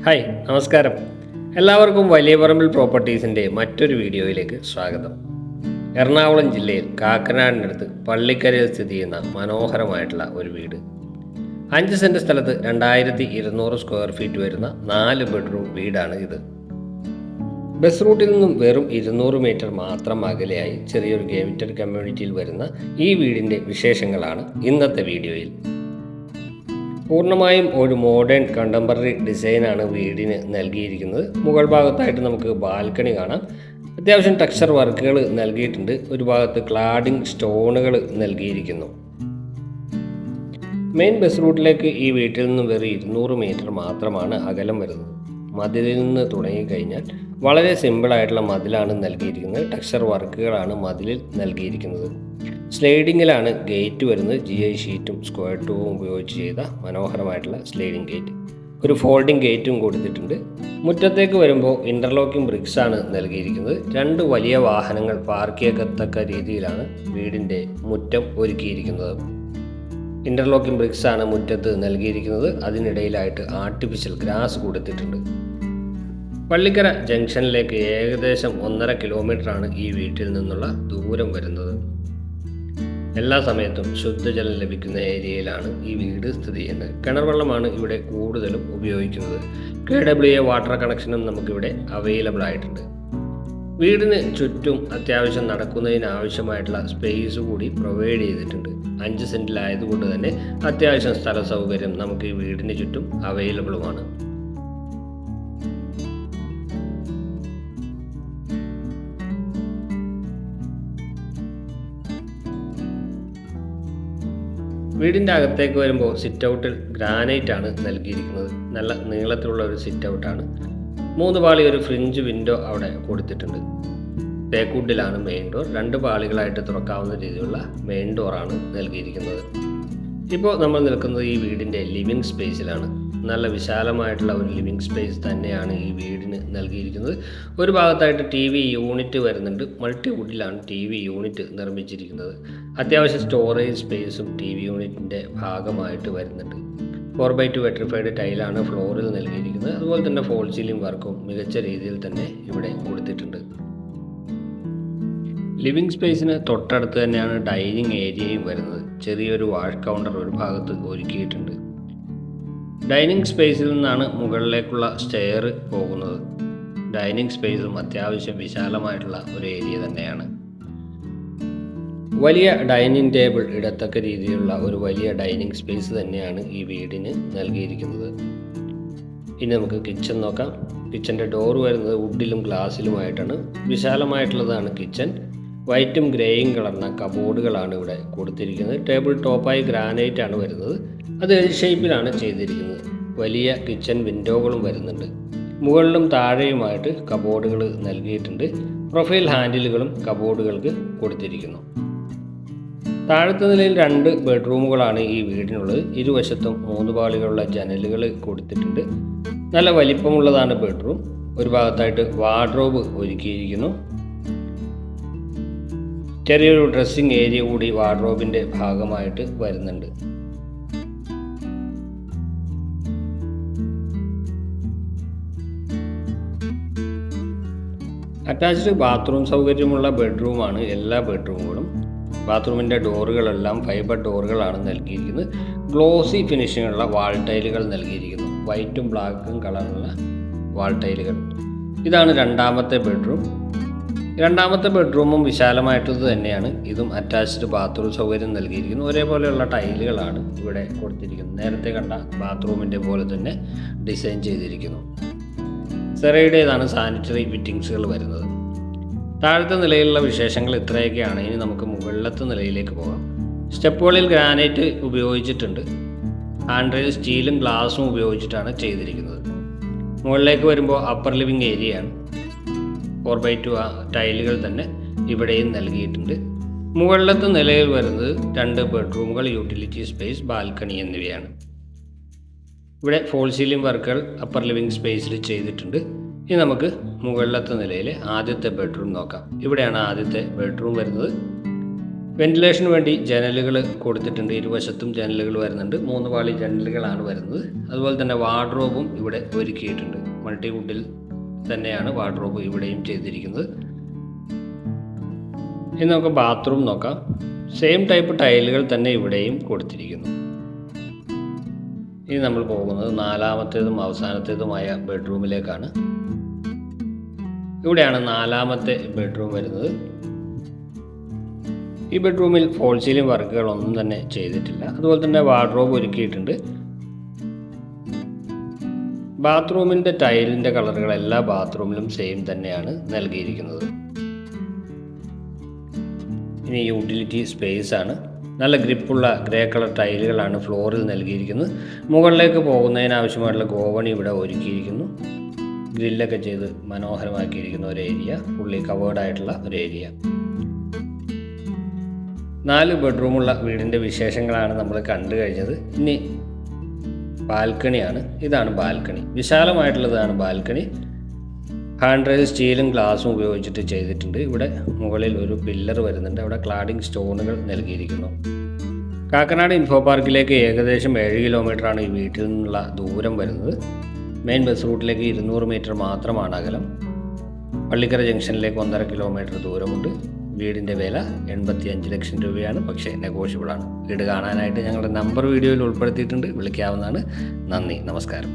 Hi നമസ്കാരം. എല്ലാവർക്കും വലിയ പറമ്പിൽ പ്രോപ്പർട്ടീസിൻ്റെ മറ്റൊരു വീഡിയോയിലേക്ക് സ്വാഗതം. എറണാകുളം ജില്ലയിൽ കാക്കനാടിനടുത്ത് പള്ളിക്കരയിൽ സ്ഥിതി ചെയ്യുന്ന മനോഹരമായിട്ടുള്ള ഒരു വീട്. 5 സെൻറ്റ് സ്ഥലത്ത് 2200 സ്ക്വയർ ഫീറ്റ് വരുന്ന 4 ബെഡ്റൂം വീടാണ് ഇത്. ബസ് റൂട്ടിൽ നിന്നും വെറും 200 മീറ്റർ മാത്രം അകലെയായി ചെറിയൊരു ഗേറ്റഡ് കമ്മ്യൂണിറ്റിയിൽ വരുന്ന ഈ വീടിൻ്റെ വിശേഷങ്ങളാണ് ഇന്നത്തെ വീഡിയോയിൽ. പൂർണ്ണമായും ഒരു മോഡേൺ കണ്ടംപററി ഡിസൈനാണ് വീടിന് നൽകിയിരിക്കുന്നത്. മുകൾ ഭാഗത്തായിട്ട് നമുക്ക് ബാൽക്കണി കാണാം. അത്യാവശ്യം ടെക്സ്ചർ വർക്കുകൾ നൽകിയിട്ടുണ്ട്. ഒരു ഭാഗത്ത് ക്ലാഡിംഗ് സ്റ്റോണുകൾ നൽകിയിരിക്കുന്നു. മെയിൻ ബസ് റൂട്ടിലേക്ക് ഈ വീട്ടിൽ നിന്നും വെറും 200 മീറ്റർ മാത്രമാണ് അകലം വരുന്നത്. മതിലിൽ നിന്ന് തുടങ്ങിക്കഴിഞ്ഞാൽ വളരെ സിമ്പിളായിട്ടുള്ള മതിലാണ് നൽകിയിരിക്കുന്നത്. ടെക്സ്ചർ വർക്കുകളാണ് മതിലിൽ നൽകിയിരിക്കുന്നത്. സ്ലൈഡിങ്ങിലാണ് ഗേറ്റ് വരുന്നത്. GI ഷീറ്റും സ്ക്വയർ ട്യൂബും ഉപയോഗിച്ച് ചെയ്ത മനോഹരമായിട്ടുള്ള സ്ലൈഡിംഗ് ഗേറ്റ്. ഒരു ഫോൾഡിംഗ് ഗേറ്റും കൊടുത്തിട്ടുണ്ട്. മുറ്റത്തേക്ക് വരുമ്പോൾ ഇൻ്റർലോക്കിംഗ് ബ്രിക്സ് ആണ് നൽകിയിരിക്കുന്നത്. 2 വലിയ വാഹനങ്ങൾ പാർക്ക് ചെയ്യത്തക്ക രീതിയിലാണ് വീടിൻ്റെ മുറ്റം ഒരുക്കിയിരിക്കുന്നത്. ഇൻ്റർലോക്കിംഗ് ബ്രിക്സ് ആണ് മുറ്റത്ത് നൽകിയിരിക്കുന്നത്. അതിനിടയിലായിട്ട് ആർട്ടിഫിഷ്യൽ ഗ്രാസ് കൊടുത്തിട്ടുണ്ട്. പള്ളിക്കര ജംഗ്ഷനിലേക്ക് ഏകദേശം 1.5 കിലോമീറ്ററാണ് ഈ വീട്ടിൽ നിന്നുള്ള ദൂരം വരുന്നത്. എല്ലാ സമയത്തും ശുദ്ധജലം ലഭിക്കുന്ന ഏരിയയിലാണ് ഈ വീട് സ്ഥിതി ചെയ്യുന്നത്. കിണർ വെള്ളമാണ് ഇവിടെ കൂടുതലും ഉപയോഗിക്കുന്നത്. KWA വാട്ടർ കണക്ഷനും നമുക്കിവിടെ അവൈലബിൾ ആയിട്ടുണ്ട്. വീടിന് ചുറ്റും അത്യാവശ്യം നടക്കുന്നതിനാവശ്യമായിട്ടുള്ള സ്പേസ് കൂടി പ്രൊവൈഡ് ചെയ്തിട്ടുണ്ട്. 5 സെൻറ്റിലായതുകൊണ്ട് തന്നെ അത്യാവശ്യം സ്ഥല സൗകര്യം നമുക്ക് ഈ വീടിന് ചുറ്റും അവൈലബിളുമാണ്. വീടിൻ്റെ അകത്തേക്ക് വരുമ്പോൾ സിറ്റ് ഔട്ടിൽ ഗ്രാനൈറ്റ് ആണ് നൽകിയിരിക്കുന്നത്. നല്ല നീളത്തിലുള്ള ഒരു സിറ്റ് ഔട്ടാണ്. 3 പാളി ഒരു ഫ്രിഞ്ച് വിൻഡോ അവിടെ കൊടുത്തിട്ടുണ്ട്. തേക്കുഡിലാണ് മെയിൻ ഡോർ. 2 പാളികളായിട്ട് തുറക്കാവുന്ന രീതിയിലുള്ള മെയിൻ ഡോറാണ് നൽകിയിരിക്കുന്നത്. ഇപ്പോൾ നമ്മൾ നിൽക്കുന്നത് ഈ വീടിൻ്റെ ലിവിങ് സ്പേസിലാണ്. നല്ല വിശാലമായിട്ടുള്ള ഒരു ലിവിങ് സ്പേസ് തന്നെയാണ് ഈ വീടിന് നൽകിയിരിക്കുന്നത്. ഒരു ഭാഗത്തായിട്ട് TV യൂണിറ്റ് വരുന്നുണ്ട്. മൾട്ടിവുഡിലാണ് TV യൂണിറ്റ് നിർമ്മിച്ചിരിക്കുന്നത്. അത്യാവശ്യം സ്റ്റോറേജ് സ്പേസും TV യൂണിറ്റിൻ്റെ ഭാഗമായിട്ട് വരുന്നുണ്ട്. 4x2 വെട്രിഫൈഡ് ടൈലാണ് ഫ്ലോറിൽ നൽകിയിരിക്കുന്നത്. അതുപോലെ തന്നെ ഫോൾ സീലിംഗ് വർക്കും മികച്ച രീതിയിൽ തന്നെ ഇവിടെ കൊടുത്തിട്ടുണ്ട്. ലിവിങ് സ്പേസിന് തൊട്ടടുത്ത് തന്നെയാണ് ഡൈനിങ് ഏരിയയും വരുന്നത്. ചെറിയൊരു വാഷ് കൗണ്ടർ ഒരു ഭാഗത്ത് ഒരുക്കിയിട്ടുണ്ട്. ഡൈനിങ് സ്പേസിൽ നിന്നാണ് മുകളിലേക്കുള്ള സ്റ്റെയർ പോകുന്നത്. ഡൈനിങ് സ്പേസും അത്യാവശ്യം വിശാലമായിട്ടുള്ള ഒരു ഏരിയ തന്നെയാണ്. വലിയ ഡൈനിങ് ടേബിൾ ഇടത്തക്ക രീതിയിലുള്ള ഒരു വലിയ ഡൈനിങ് സ്പേസ് തന്നെയാണ് ഈ വീടിന് നൽകിയിരിക്കുന്നത്. ഇനി നമുക്ക് കിച്ചൺ നോക്കാം. കിച്ചൻ്റെ ഡോർ വരുന്നത് വുഡിലും ഗ്ലാസ്സിലുമായിട്ടാണ്. വിശാലമായിട്ടുള്ളതാണ് കിച്ചൺ. വൈറ്റും ഗ്രേയും കളർന്ന കബോർഡുകളാണ് ഇവിടെ കൊടുത്തിരിക്കുന്നത്. ടേബിൾ ടോപ്പായി ഗ്രാനൈറ്റ് ആണ് വരുന്നത്. അത് എൽ ഷേപ്പിലാണ് ചെയ്തിരിക്കുന്നത്. വലിയ കിച്ചൺ വിൻഡോകളും വരുന്നുണ്ട്. മുകളിലും താഴെയുമായിട്ട് കബോർഡുകൾ നൽകിയിട്ടുണ്ട്. പ്രൊഫൈൽ ഹാൻഡിലുകളും കബോർഡുകൾക്ക് കൊടുത്തിരിക്കുന്നു. താഴത്തെ നിലയിൽ 2 ബെഡ്റൂമുകളാണ് ഈ വീടിനുള്ളത്. ഇരുവശത്തും 3 പാളികളുള്ള ജനലുകൾ കൊടുത്തിട്ടുണ്ട്. നല്ല വലിപ്പമുള്ളതാണ് ബെഡ്റൂം. ഒരു ഭാഗത്തായിട്ട് വാർഡ്രോബ് ഒരുക്കിയിരിക്കുന്നു. ചെറിയൊരു ഡ്രസ്സിംഗ് ഏരിയ കൂടി വാർഡ്രോബിൻ്റെ ഭാഗമായിട്ട് വരുന്നുണ്ട്. അറ്റാച്ച്ഡ് ബാത്റൂം സൗകര്യമുള്ള ബെഡ്റൂമാണ് എല്ലാ ബെഡ്റൂമുകളും. ബാത്റൂമിൻ്റെ ഡോറുകളെല്ലാം ഫൈബർ ഡോറുകളാണ് നൽകിയിരിക്കുന്നത്. ഗ്ലോസി ഫിനിഷിങ്ങുള്ള വാൾ ടൈലുകൾ നൽകിയിരിക്കുന്നു. വൈറ്റും ബ്ലാക്കും കളറുള്ള വാൾ ടൈലുകൾ. ഇതാണ് രണ്ടാമത്തെ ബെഡ്റൂം. രണ്ടാമത്തെ ബെഡ്റൂമും വിശാലമായിട്ടുള്ളത് തന്നെയാണ്. ഇതും അറ്റാച്ച്ഡ് ബാത്റൂം സൗകര്യം നൽകിയിരിക്കുന്നു. ഒരേപോലെയുള്ള ടൈലുകളാണ് ഇവിടെ കൊടുത്തിരിക്കുന്നത്. നേരത്തെ കണ്ട ബാത്റൂമിൻ്റെ പോലെ തന്നെ ഡിസൈൻ ചെയ്തിരിക്കുന്നു. സെറയുടേതാണ് സാനിറ്ററി ഫിറ്റിങ്സുകൾ വരുന്നത്. താഴത്തെ നിലയിലുള്ള വിശേഷങ്ങൾ ഇത്രയൊക്കെയാണ്. ഇനി നമുക്ക് മുകളിലത്തെ നിലയിലേക്ക് പോകാം. സ്റ്റെപ്പുകളിൽ ഗ്രാനൈറ്റ് ഉപയോഗിച്ചിട്ടുണ്ട്. ഹാൻഡ് റെയിൽ സ്റ്റീലും ഗ്ലാസും ഉപയോഗിച്ചിട്ടാണ് ചെയ്തിരിക്കുന്നത്. മുകളിലേക്ക് വരുമ്പോൾ അപ്പർ ലിവിങ് ഏരിയയാണ്. 4x2 ടൈലുകൾ തന്നെ ഇവിടെയും നൽകിയിട്ടുണ്ട്. മുകളിലത്തെ നിലയിൽ വരുന്നത് 2 ബെഡ്റൂമുകൾ, യൂട്ടിലിറ്റി സ്പേസ്, ബാൽക്കണി എന്നിവയാണ്. ഇവിടെ ഫോൾ സീലിംഗ് വർക്കുകൾ അപ്പർ ലിവിങ് സ്പേസിൽ ചെയ്തിട്ടുണ്ട്. ഇനി നമുക്ക് മുകളിലത്തെ നിലയിലെ ആദ്യത്തെ ബെഡ്റൂം നോക്കാം. ഇവിടെയാണ് ആദ്യത്തെ ബെഡ്റൂം വരുന്നത്. വെന്റിലേഷന് വേണ്ടി ജനലുകൾ കൊടുത്തിട്ടുണ്ട്. ഇരുവശത്തും ജനലുകൾ വരുന്നുണ്ട്. 3 പാളി ജനലുകളാണ് വരുന്നത്. അതുപോലെ തന്നെ വാർഡ്രോബും ഇവിടെ ഒരുക്കിയിട്ടുണ്ട്. മൾട്ടിവുഡിൽ തന്നെയാണ് വാർഡ്രോബ് ഇവിടെയും ചെയ്തിരിക്കുന്നത്. ഇനി നമുക്ക് ബാത്റൂം നോക്കാം. സെയിം ടൈപ്പ് ടൈലുകൾ തന്നെ ഇവിടെയും കൊടുത്തിരിക്കുന്നു. ഇനി നമ്മൾ പോകുന്നത് 4ാമത്തേതും അവസാനത്തേതുമായ ബെഡ്റൂമിലേക്കാണ്. ഇവിടെയാണ് 4ാമത്തെ ബെഡ്റൂം വരുന്നത്. ഈ ബെഡ്റൂമിൽ ഫോൾ സീലിംഗ് വർക്കുകളൊന്നും തന്നെ ചെയ്തിട്ടില്ല. അതുപോലെ തന്നെ വാർഡ്രോബ് ഒരുക്കിയിട്ടുണ്ട്. ബാത്റൂമിൻ്റെ ടൈലിൻ്റെ കളറുകൾ എല്ലാ ബാത്റൂമിലും സെയിം തന്നെയാണ് നൽകിയിരിക്കുന്നത്. ഇനി യൂട്ടിലിറ്റി സ്പേസ് ആണ്. നല്ല ഗ്രിപ്പുള്ള ഗ്രേ കളർ ടൈലുകളാണ് ഫ്ലോറിൽ നൽകിയിരിക്കുന്നത്. മുകളിലേക്ക് പോകുന്നതിനാവശ്യമായിട്ടുള്ള ഗോവണി ഇവിടെ ഒരുക്കിയിരിക്കുന്നു. ഗ്രില്ലൊക്കെ ചെയ്ത് മനോഹരമാക്കിയിരിക്കുന്ന ഒരു ഏരിയ, ഫുള്ളി കവേർഡ് ആയിട്ടുള്ള ഒരു ഏരിയ. 4 ബെഡ്റൂമുള്ള വീടിൻ്റെ വിശേഷങ്ങളാണ് നമ്മൾ കണ്ടു കഴിഞ്ഞത്. ഇനി ബാൽക്കണിയാണ്. ഇതാണ് ബാൽക്കണി. വിശാലമായിട്ടുള്ളതാണ് ബാൽക്കണി. ഹാൻഡ് റെയിൽ സ്റ്റീലും ഗ്ലാസും ഉപയോഗിച്ചിട്ട് ചെയ്തിട്ടുണ്ട്. ഇവിടെ മുകളിൽ ഒരു പില്ലർ വരുന്നുണ്ട്. അവിടെ ക്ലാഡിംഗ് സ്റ്റോണുകൾ നൽകിയിരിക്കുന്നു. കാക്കനാട് ഇൻഫോ പാർക്കിലേക്ക് ഏകദേശം 7 കിലോമീറ്ററാണ് ഈ വീട്ടിൽ നിന്നുള്ള ദൂരം വരുന്നത്. മെയിൻ ബസ് റൂട്ടിലേക്ക് 200 മീറ്റർ മാത്രമാണ് അകലം. പള്ളിക്കര ജംഗ്ഷനിലേക്ക് 1.5 കിലോമീറ്റർ ദൂരമുണ്ട്. വീടിൻ്റെ വില 85 ലക്ഷം രൂപയാണ്. പക്ഷേ നെഗോഷ്യബിളാണ്. വീട് കാണാനായിട്ട് ഞങ്ങളുടെ നമ്പർ വീഡിയോയിൽ ഉൾപ്പെടുത്തിയിട്ടുണ്ട്. വിളിക്കാവുന്നതാണ്. നന്ദി, നമസ്കാരം.